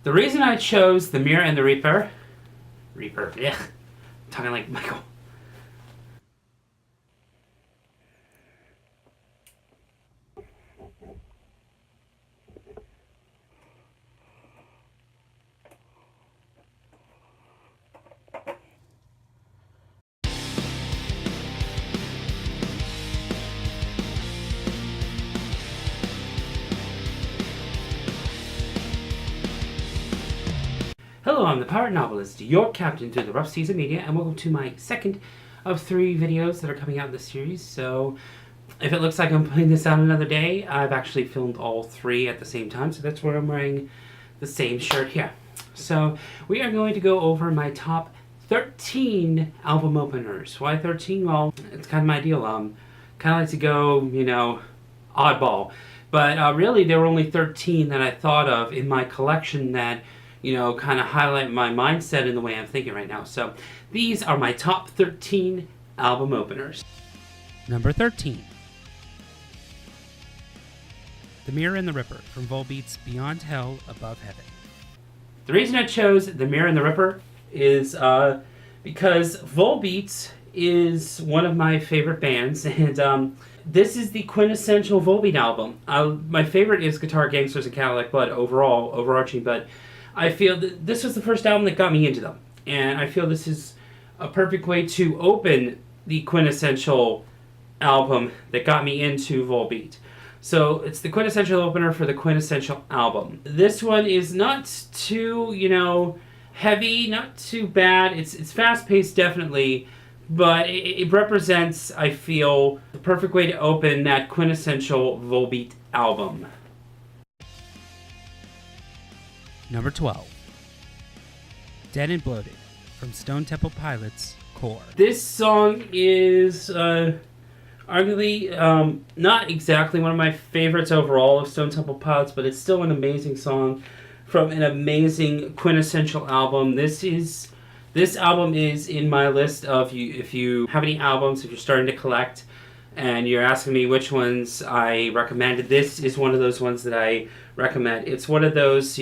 The reason I chose The Mirror and the Reaper, yeah, talking like Michael. Hello, I'm the Pirate Novelist, your captain through the Rough Seas of Media, and welcome to my second of 3 videos that are coming out in this series. So, if it looks like I'm putting this out another day, I've actually filmed all 3 at the same time, so that's where I'm wearing the same shirt here. So, we are going to go over my top 13 album openers. Why 13? Well, it's kind of my deal. Kind of like to go, oddball. But really, there were only 13 that I thought of in my collection that kind of highlight my mindset and the way I'm thinking right now. So these are my top 13 album openers. Number 13. The Mirror and the Ripper from Volbeat's Beyond Hell, Above Heaven. The reason I chose The Mirror and the Ripper is because Volbeat is one of my favorite bands, and this is the quintessential Volbeat album. My favorite is Guitar Gangsters and Cadillac Blood overall, overarching, but I feel that this was the first album that got me into them. And I feel this is a perfect way to open the quintessential album that got me into Volbeat. So it's the quintessential opener for the quintessential album. This one is not too, heavy, not too bad. It's fast-paced, definitely. But it represents, I feel, the perfect way to open that quintessential Volbeat album. Number 12. Dead and Bloated from Stone Temple Pilots' Core. This song is arguably not exactly one of my favorites overall of Stone Temple Pilots, but it's still an amazing song from an amazing quintessential album. This album is in my list of if you have any albums, if you're starting to collect, and you're asking me which ones I recommended, this is one of those ones that I recommend. It's one of those,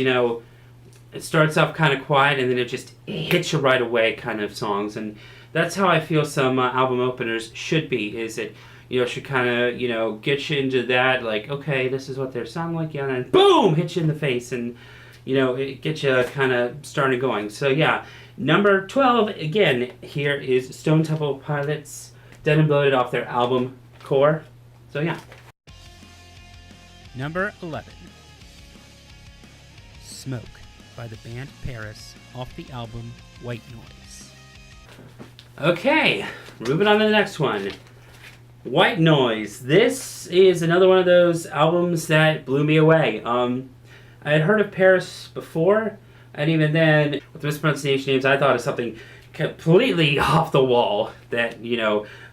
it starts off kind of quiet and then it just hits you right away kind of songs. And that's how I feel some album openers should be, is it, should kind of, get you into that, like, okay, this is what they're sounding like, yeah, and then boom, hit you in the face and, it gets you kind of starting going. So yeah, number 12, again, here is Stone Temple Pilots, Dead and Bloated off their album Core. So yeah. Number 11. Smoke by the band PVRIS off the album White Noise. Okay, moving on to the next one. White Noise. This is another one of those albums that blew me away. I had heard of PVRIS before, and even then, with the mispronunciation names, I thought of something completely off the wall that,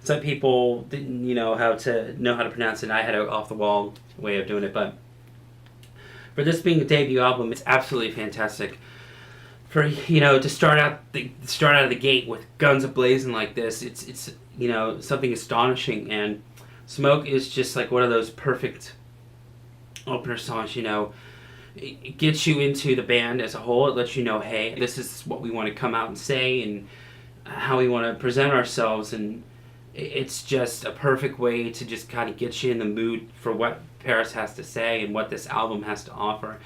some people didn't, know how to pronounce it, and I had an off the wall way of doing it, but for this being a debut album, it's absolutely fantastic. For to start out of the gate with guns a-blazing like this, it's something astonishing. And Smoke is just like one of those perfect opener songs. It gets you into the band as a whole. It lets you know, hey, this is what we want to come out and say, and how we want to present ourselves. And it's just a perfect way to just kind of get you in the mood for what PVRIS has to say and what this album has to offer.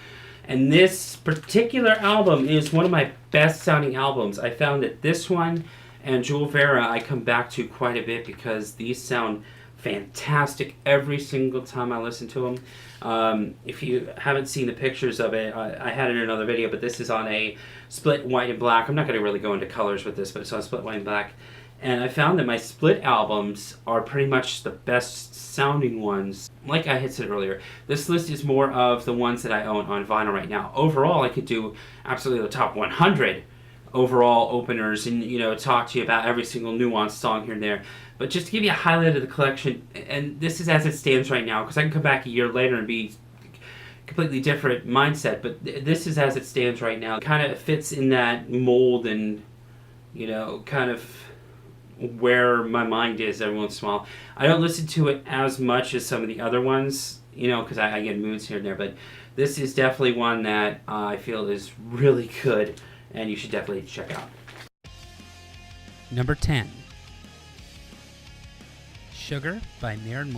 And this particular album is one of my best sounding albums. I found that this one and Jewel Vera I come back to quite a bit because these sound fantastic every single time I listen to them. If you haven't seen the pictures of it, I had it in another video, but this is on a split white and black. I'm not going to really go into colors with this, but it's on split white and black. And I found that my split albums are pretty much the best sounding ones. Like I had said earlier, this list is more of the ones that I own on vinyl right now. Overall, I could do absolutely the top 100 overall openers and, talk to you about every single nuanced song here and there. But just to give you a highlight of the collection, and this is as it stands right now, because I can come back a year later and be completely different mindset, but this is as it stands right now. It kind of fits in that mold and, kind of where my mind is every once in a while. I don't listen to it as much as some of the other ones, because I get moods here and there, but this is definitely one that I feel is really good, and you should definitely check out. Number 10. Sugar by Maren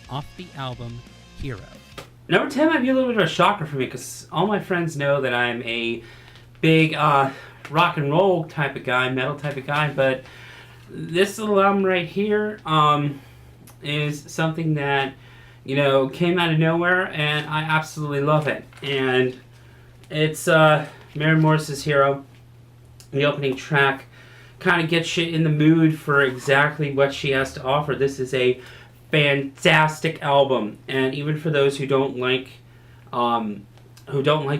off the album Hero. Number 10 might be a little bit of a shocker for me because all my friends know that I'm a big rock and roll type of guy, metal type of guy, but this little album right here is something that, you know, came out of nowhere, and I absolutely love it. And it's Maren Morris's Hero. The opening track kind of gets you in the mood for exactly what she has to offer. This is a fantastic album, and even for those who don't like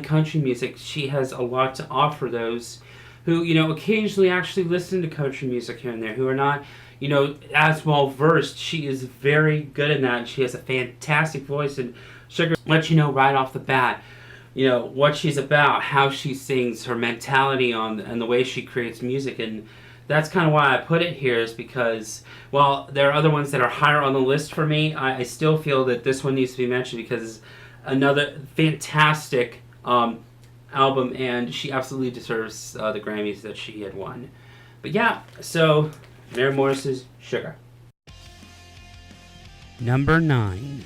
country music, she has a lot to offer those who, you know, occasionally actually listen to country music here and there, who are not, you know, as well versed. She is very good in that. She has a fantastic voice, and Sugar lets you know right off the bat, you know, what she's about, how she sings, her mentality and the way she creates music. And that's kind of why I put it here, is because while there are other ones that are higher on the list for me, I still feel that this one needs to be mentioned because it's another fantastic album, and she absolutely deserves the Grammys that she had won. But yeah, so Maren Morris's Sugar. Number 9.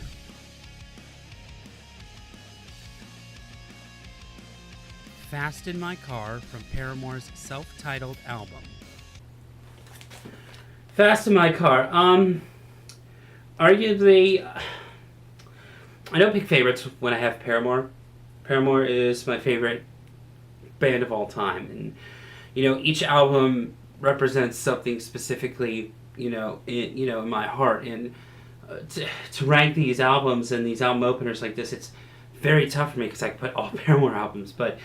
Fast in My Car from Paramore's self-titled album. Fast in My Car. Arguably, I don't pick favorites when I have Paramore. Paramore is my favorite band of all time, and you know, each album represents something specifically, you know, in my heart. And to rank these albums and these album openers like this, it's very tough for me because I put all Paramore albums. But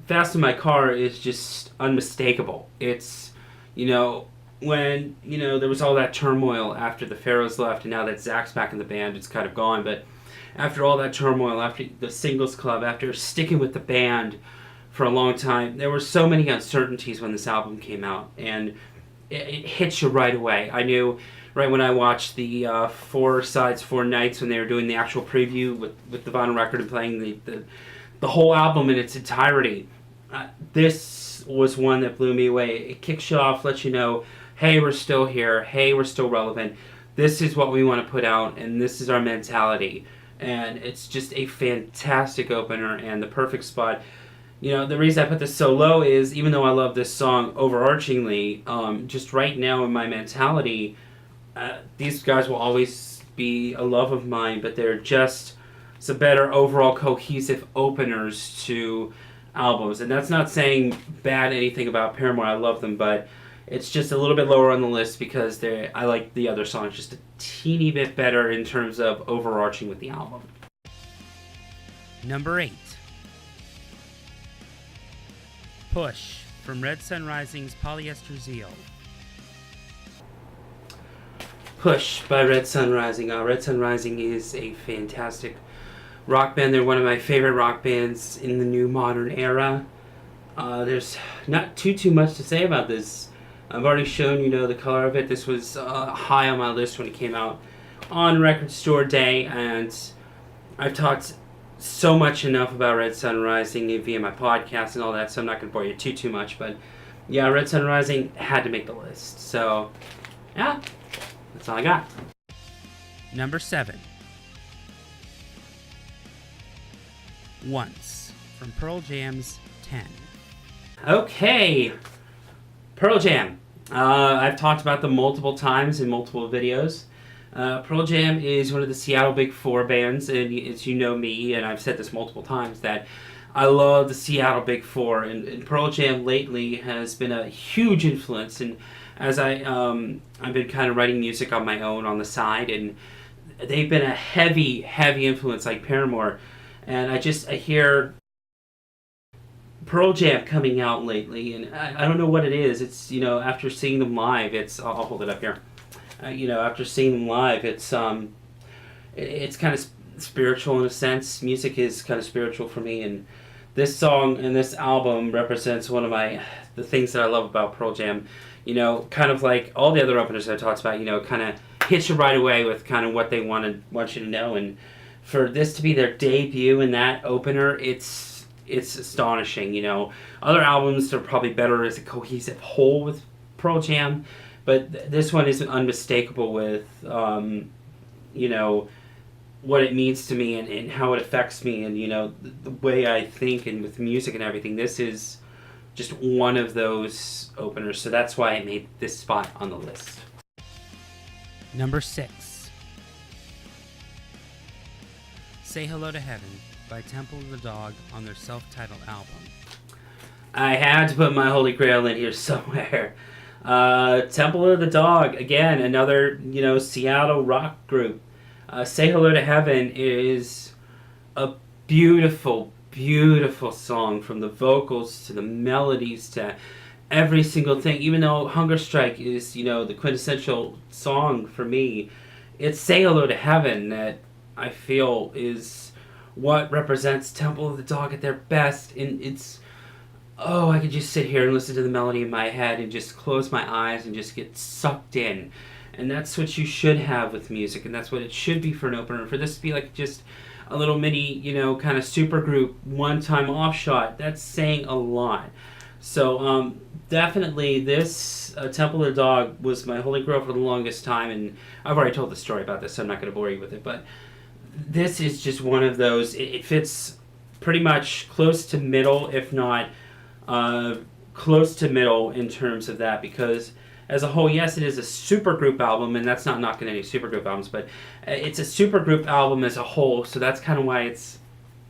Fast in My Car is just unmistakable. It's, you know, when, you know, there was all that turmoil after the Pharaohs left, and now that Zach's back in the band, it's kind of gone. But after all that turmoil, after the Singles Club, after sticking with the band for a long time, there were so many uncertainties when this album came out, and it hits you right away. I knew right when I watched the 4 Sides, 4 Nights, when they were doing the actual preview with the vinyl record and playing the whole album in its entirety. This was one that blew me away. It kicks you off, lets you know, hey, we're still here. Hey, we're still relevant. This is what we want to put out, and this is our mentality. And it's just a fantastic opener and the perfect spot. You know, the reason I put this so low is, even though I love this song overarchingly, just right now in my mentality, these guys will always be a love of mine, but they're just some better overall cohesive openers to albums. And that's not saying bad anything about Paramore. I love them, but it's just a little bit lower on the list because I like the other songs just a teeny bit better in terms of overarching with the album. Number 8. Push from Red Sun Rising's Polyester Zeal. Push by Red Sun Rising. Red Sun Rising is a fantastic rock band. They're one of my favorite rock bands in the new modern era. There's not too much to say about this. I've already shown you know the color of it. This was high on my list when it came out on Record Store Day, and I've talked so much enough about Red Sun Rising via my podcast and all that, so I'm not going to bore you too much. But yeah, Red Sun Rising had to make the list. So yeah, that's all I got. Number 7. Once from Pearl Jam's 10. Okay, Pearl Jam. I've talked about them multiple times in multiple videos. Pearl Jam is one of the Seattle Big Four bands, and as you know me, and I've said this multiple times, that I love the Seattle Big Four, and Pearl Jam lately has been a huge influence. And as I've been kind of writing music on my own on the side, and they've been a heavy influence like Paramore. And I hear Pearl Jam coming out lately, and I don't know what it is. It's, you know, after seeing them live, I'll hold it up here. You know, after seeing them live, it's kind of spiritual in a sense. Music is kind of spiritual for me, and this song and this album represents one of the things that I love about Pearl Jam. You know, kind of like all the other openers I talked about, you know, kind of hits you right away with kind of what they want you to know. And for this to be their debut in that opener, it's astonishing. You know, other albums are probably better as a cohesive whole with Pearl Jam, but this one is unmistakable with you know, what it means to me and how it affects me, and you know, the way I think and with music and everything. This is just one of those openers, so that's why I made this spot on the list. Number 6. Say Hello to Heaven by Temple of the Dog on their self-titled album. I had to put my Holy Grail in here somewhere. Temple of the Dog, again, another, you know, Seattle rock group. Say Hello to Heaven is a beautiful, beautiful song, from the vocals to the melodies to every single thing. Even though Hunger Strike is, you know, the quintessential song for me, it's Say Hello to Heaven that I feel is what represents Temple of the Dog at their best. And it's, oh, I could just sit here and listen to the melody in my head and just close my eyes and just get sucked in. And that's what you should have with music, and that's what it should be for an opener. For this to be like just a little mini, you know, kind of super group, one-time off-shot, that's saying a lot. So definitely this Temple of the Dog was my holy grail for the longest time, and I've already told the story about this, so I'm not going to bore you with it. But this is just one of those, it fits pretty much close to middle, if not close to middle in terms of that, because as a whole, yes, it is a supergroup album, and that's not knocking any supergroup albums, but it's a supergroup album as a whole, so that's kind of why it's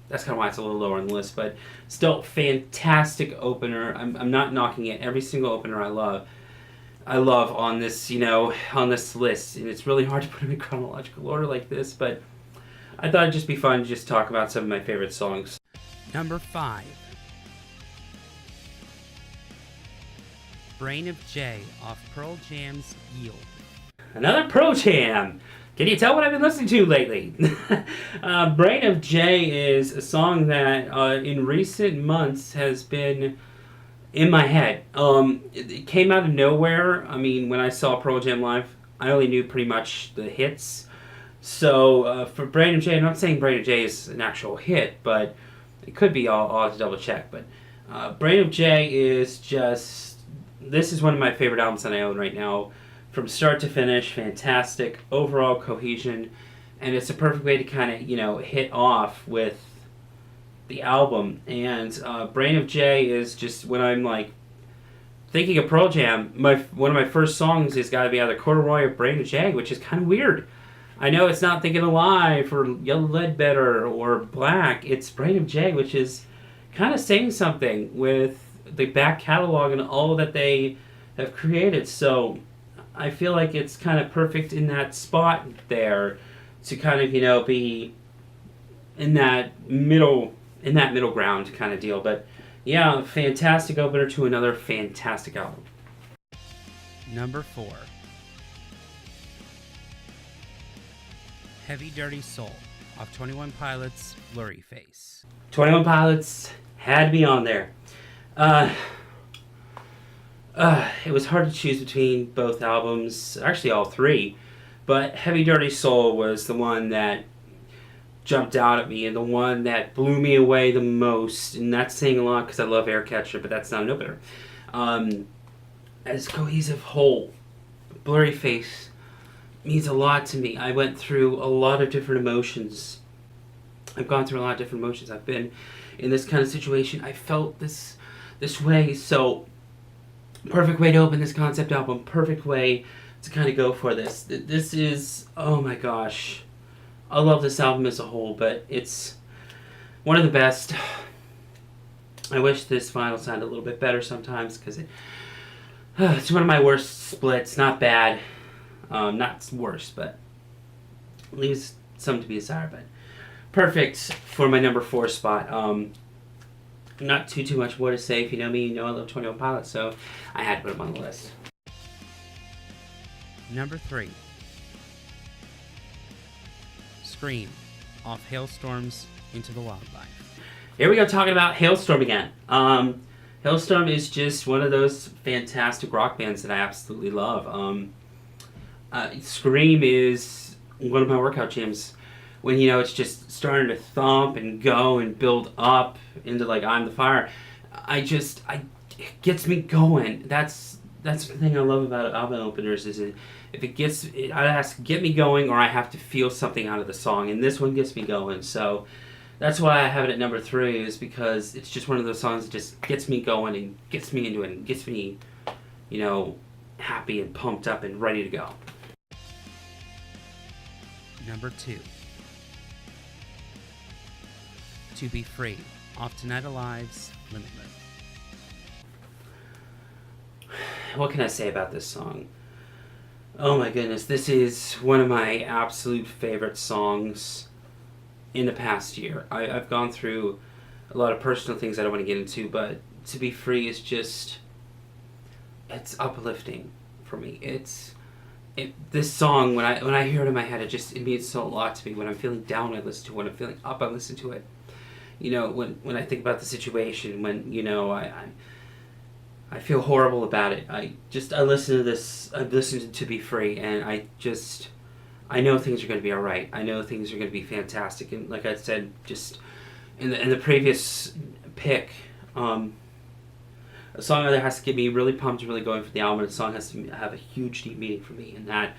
a little lower on the list. But still, fantastic opener. I'm not knocking it. Every single opener I love on this, you know, on this list, and it's really hard to put them in chronological order like this, but I thought it'd just be fun to just talk about some of my favorite songs. Number 5. Brain of J off Pearl Jam's Yield. Another Pearl Jam. Can you tell what I've been listening to lately? Brain of J is a song that in recent months has been in my head. It came out of nowhere. I mean, when I saw Pearl Jam live, I only knew pretty much the hits. So for Brain of J, I'm not saying Brain of J is an actual hit, but it could be. I'll have to double check. But Brain of J is just... This is one of my favorite albums that I own right now. From start to finish, fantastic overall cohesion, and it's a perfect way to kind of, you know, hit off with the album. And Brain of J is just, when I'm like thinking of Pearl Jam, one of my first songs has got to be either Corduroy or Brain of J, which is kind of weird. I know it's not Thinking Alive or Yellow Ledbetter or Black. It's Brain of J, which is kind of saying something with the back catalog and all that they have created. So I feel like it's kind of perfect in that spot there to kind of, you know, be in that middle ground kind of deal. But yeah, fantastic opener to another fantastic album. Number 4. Heavy Dirty Soul off 21 Pilots' Blurry Face. 21 Pilots had to be on there. It was hard to choose between both albums, actually all three, but Heavy Dirty Soul was the one that jumped out at me and the one that blew me away the most, and that's saying a lot because I love Aircatcher, but that's not an opener. As a cohesive whole, Blurry Face means a lot to me. I went through a lot of different emotions. I've gone through a lot of different emotions. I've been in this kind of situation. I felt this way, so perfect way to open this concept album, perfect way to kind of go for this. This is, oh my gosh, I love this album as a whole, but it's one of the best. I wish this vinyl sounded a little bit better sometimes, because it's one of my worst splits. Not bad, not worse, but leaves some to be desired, but perfect for my number 4 spot. Not too much more to say. If you know me, you know I love 21 Pilots, so I had to put them on the list. Number 3. Scream off Halestorm's Into the Wildlife. Here we go, talking about Halestorm again. Halestorm is just one of those fantastic rock bands that I absolutely love. Scream is one of my workout jams. when, you know, it's just starting to thump and go and build up into like I'm the Fire, it gets me going. That's the thing I love about album openers is it has to get me going, or I have to feel something out of the song, and this one gets me going. So that's why I have it at number 3, is because it's just one of those songs that just gets me going and gets me into it and gets me, you know, happy and pumped up and ready to go. Number 2. To Be Free, off Tonight Alive's Limitless. What can I say about this song? Oh my goodness, this is one of my absolute favorite songs in the past year. I've gone through a lot of personal things I don't want to get into, but To Be Free is just, it's uplifting for me. This song, when I hear it in my head, it means so a lot to me. When I'm feeling down, I listen to it. When I'm feeling up, I listen to it. You know, when I think about the situation, when, you know, I feel horrible about it. I listen to this. I've listened to Be Free, and I know things are going to be all right. I know things are going to be fantastic. And like I said, just in the previous pick, a song that has to get me really pumped and really going for the album. A song has to have a huge, deep meaning for me, and that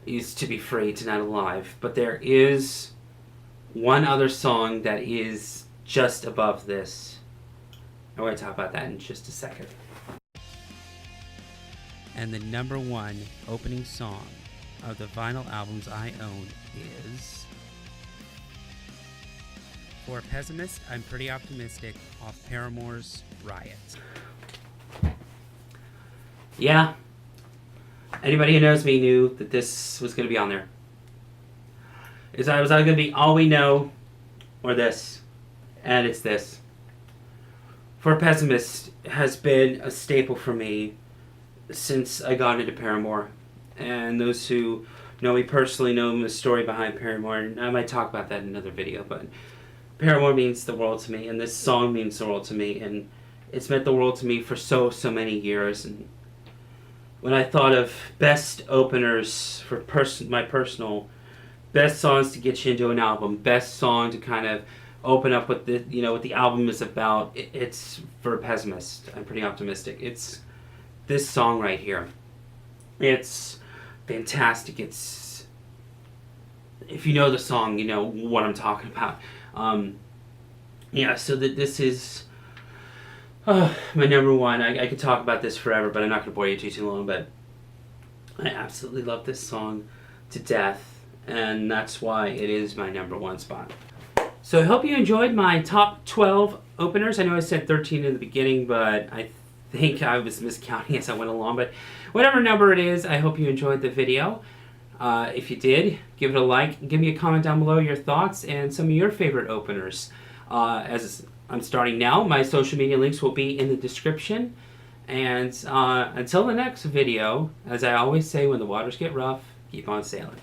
is To Be Free, Tonight Alive. But there is one other song that is just above this. I'm going to talk about that in just a second. And the number 1 opening song of the vinyl albums I own is, for Pessimist, I'm Pretty Optimistic, off Paramore's Riot. Yeah. Anybody who knows me knew that this was going to be on there. It was either going to be All We Know or this. And it's this. For Pessimist has been a staple for me since I got into Paramore. And those who know me personally know the story behind Paramore. And I might talk about that in another video. But Paramore means the world to me. And this song means the world to me. And it's meant the world to me for so many years. And when I thought of best openers for my personal, best songs to get you into an album, best song to kind of open up what the album is about, it's for Pessimist. I'm Pretty Optimistic. It's this song right here. It's fantastic. It's, if you know the song, you know what I'm talking about. Yeah, so this is my number 1. I could talk about this forever, but I'm not going to bore you too long. But I absolutely love this song to death, and that's why it is my number 1 spot. So I hope you enjoyed my top 12 openers. I know I said 13 in the beginning, but I think I was miscounting as I went along. But whatever number it is, I hope you enjoyed the video. If you did, give it a like. Give me a comment down below your thoughts and some of your favorite openers. As I'm starting now, my social media links will be in the description. And until the next video, as I always say, when the waters get rough, keep on sailing.